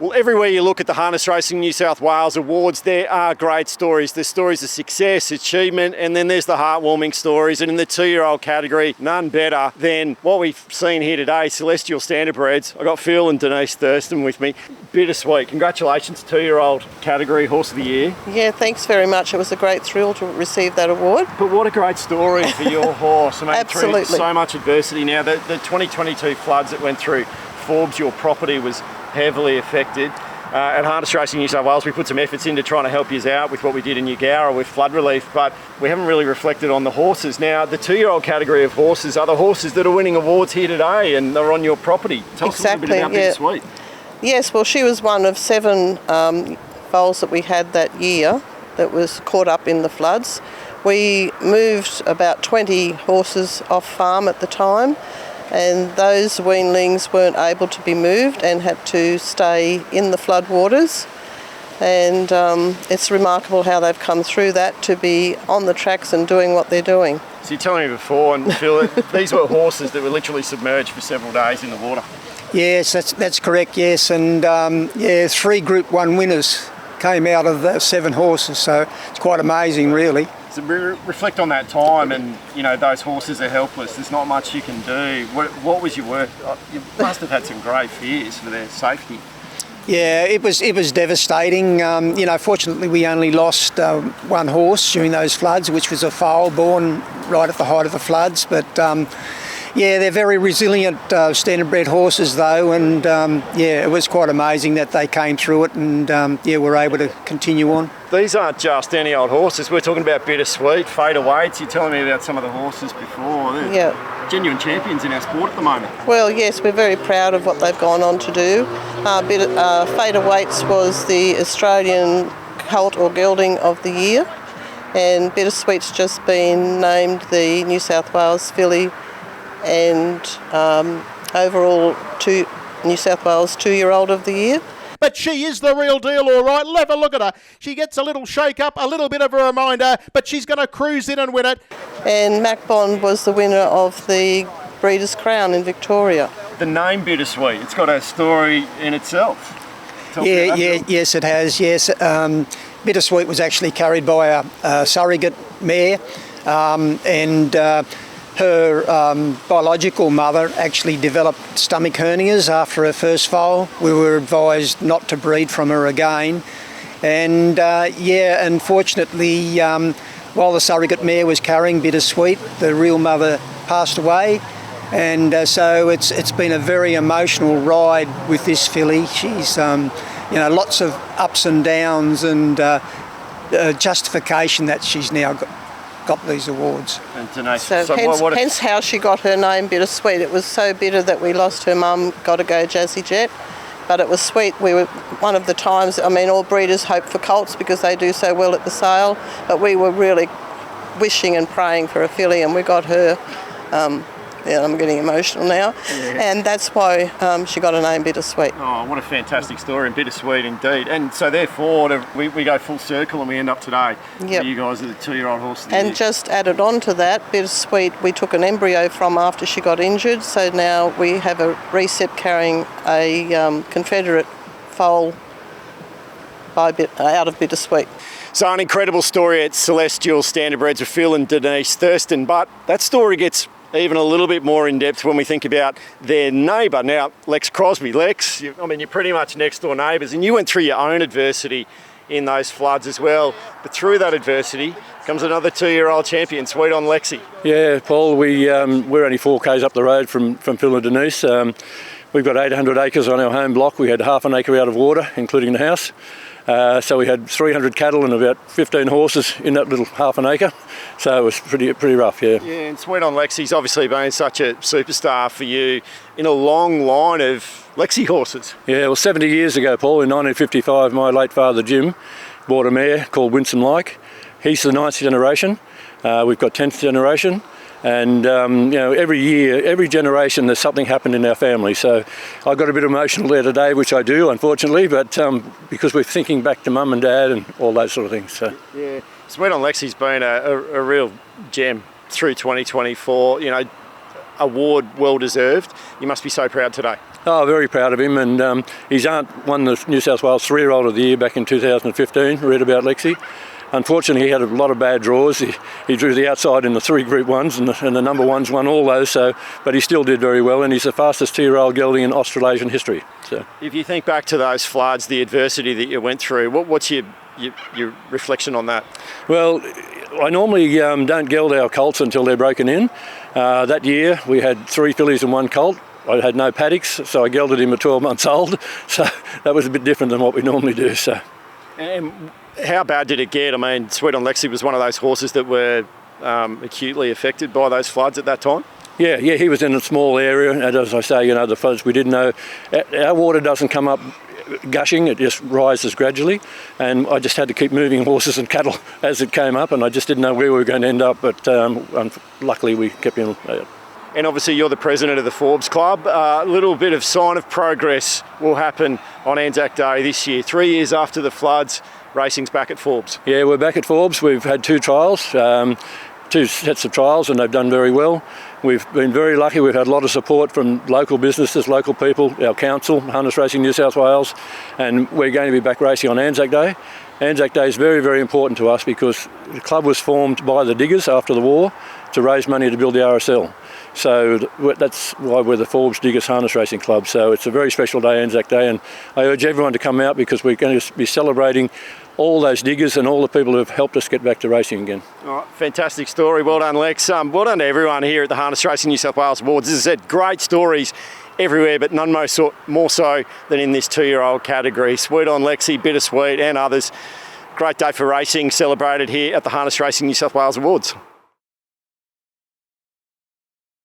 Well, everywhere you look at the Harness Racing New South Wales Awards, there are great stories. There's stories of success, achievement, and then there's the heartwarming stories. And in the 2-year-old category, none better than what we've seen here today, Celestial Standardbreds. I've got Phill and Denise Thurston with me. Bittersweet. Congratulations, 2-year-old category Horse of the Year. Yeah, thanks very much. It was a great thrill to receive that award. But what a great story for your horse. I mean, Absolutely. Through so much adversity now. The 2022 floods that went through Forbes, your property was heavily affected. At Harness Racing New South Wales, we put some efforts into trying to help you out with what we did in Eugowra with flood relief, but we haven't really reflected on the horses. Now, the 2-year-old category of horses are the horses that are winning awards here today and they're on your property. Tell us a little bit about Bittersweet. Yes, well, she was one of 7 foals that we had that year that was caught up in the floods. We moved about 20 horses off farm at the time, and those weanlings weren't able to be moved and had to stay in the flood waters. And it's remarkable how they've come through that to be on the tracks and doing what they're doing. So you're telling me before, and Phill, these were horses that were literally submerged for several days in the water. Yes, that's correct, yes. And 3 Group 1 winners came out of the 7 horses, so it's quite amazing, really. So reflect on that time, and you know those horses are helpless. There's not much you can do. What was your work? You must have had some great fears for their safety. Yeah, it was devastating. Fortunately we only lost 1 horse during those floods, which was a foal born right at the height of the floods. But they're very resilient standardbred horses though, and it was quite amazing that they came through it and were able to continue on. These aren't just any old horses. We're talking about Bittersweet, Fader Waits. You're telling me about some of the horses before. They're genuine champions in our sport at the moment. Well, yes, we're very proud of what they've gone on to do. Fader Waits was the Australian Colt or Gelding of the Year, and Bittersweet's just been named the New South Wales filly and overall New South Wales 2-year-old of the year. But she is the real deal, all right. Have a look at her. She gets a little shake up, a little bit of a reminder, but she's going to cruise in and win it. And Mac Bond was the winner of the Breeders' Crown in Victoria. The name Bittersweet, it's got a story in itself. Yes, it has. Yes, Bittersweet was actually carried by a surrogate mare, and her biological mother actually developed stomach hernias after her first foal. We were advised not to breed from her again. And unfortunately, while the surrogate mare was carrying Bittersweet, the real mother passed away. And so it's been a very emotional ride with this filly. She's, lots of ups and downs, and justification that she's now got these awards. And Denise, hence how she got her name Bittersweet. It was so bitter that we lost her mum, got to go Jazzy Jet, but it was sweet. We were one of the times, all breeders hope for colts because they do so well at the sale, but we were really wishing and praying for a filly, and we got her. I'm getting emotional now. Yeah. And that's why she got her name Bittersweet. Oh, what a fantastic story, and Bittersweet indeed. And so therefore, we go full circle and we end up today. Yep. You guys are the 2-year-old horse of the year. year. Just added on to that, Bittersweet, we took an embryo from after she got injured, so now we have a recep carrying a Confederate foal out of Bittersweet. So an incredible story at Celestial Standardbreds with Phill and Denise Thurston, but that story gets even a little bit more in depth when we think about their neighbour. Now, Lex Crosby. Lex, you're pretty much next door neighbours, and you went through your own adversity in those floods as well. But through that adversity comes another 2-year-old champion, Sweet On Lexy. Yeah, Paul, we're only 4 k's up the road from Phill and Denise. We've got 800 acres on our home block. We had half an acre out of water, including the house. So we had 300 cattle and about 15 horses in that little half an acre. So it was pretty rough, yeah. Yeah, and Sweet On Lexy's obviously been such a superstar for you in a long line of Lexy horses. Yeah, well, 70 years ago, Paul, in 1955, my late father, Jim, bought a mare called Winsome Like. He's the 9th generation. We've got 10th generation. And every year, every generation, there's something happened in our family. So I got a bit emotional there today, which I do, unfortunately, but because we're thinking back to mum and dad and all those sort of things. So yeah, Sweet On Lexy's been a real gem through 2024. Award well deserved. You must be so proud today. Oh, very proud of him, and his aunt won the New South Wales 3-year-old of the year back in 2015, read about Lexi. Unfortunately, he had a lot of bad draws. He drew the outside in the 3 Group 1s, and the number 1s won all those, but he still did very well, and he's the fastest 2-year-old gelding in Australasian history. So, if you think back to those floods, the adversity that you went through, what's your reflection on that? Well, I normally don't geld our colts until they're broken in. That year, we had 3 fillies and 1 colt. I had no paddocks, so I gelded him at 12 months old. So that was a bit different than what we normally do. So, and how bad did it get? I mean, Sweet On Lexy was one of those horses that were acutely affected by those floods at that time. Yeah, he was in a small area, and as I say, the floods, we didn't know. Our water doesn't come up gushing, it just rises gradually, and I just had to keep moving horses and cattle as it came up, and I just didn't know where we were going to end up, but luckily we kept in. And obviously you're the president of the Forbes Club. A little bit of sign of progress will happen on Anzac Day this year. 3 years after the floods, racing's back at Forbes. Yeah, we're back at Forbes. We've had 2 trials, 2 sets of trials, and they've done very well. We've been very lucky. We've had a lot of support from local businesses, local people, our council, Harness Racing New South Wales, and we're going to be back racing on Anzac Day. Anzac Day is very, very important to us because the club was formed by the diggers after the war to raise money to build the RSL. So that's why we're the Forbes Diggers Harness Racing Club. So it's a very special day, Anzac Day, and I urge everyone to come out because we're going to be celebrating all those diggers and all the people who have helped us get back to racing again. All right, fantastic story. Well done, Lex. Well done to everyone here at the Harness Racing New South Wales Awards. As I said, great stories everywhere, but none more so than in this 2-year-old category. Sweet On Lexy, Bittersweet and others. Great day for racing celebrated here at the Harness Racing New South Wales Awards.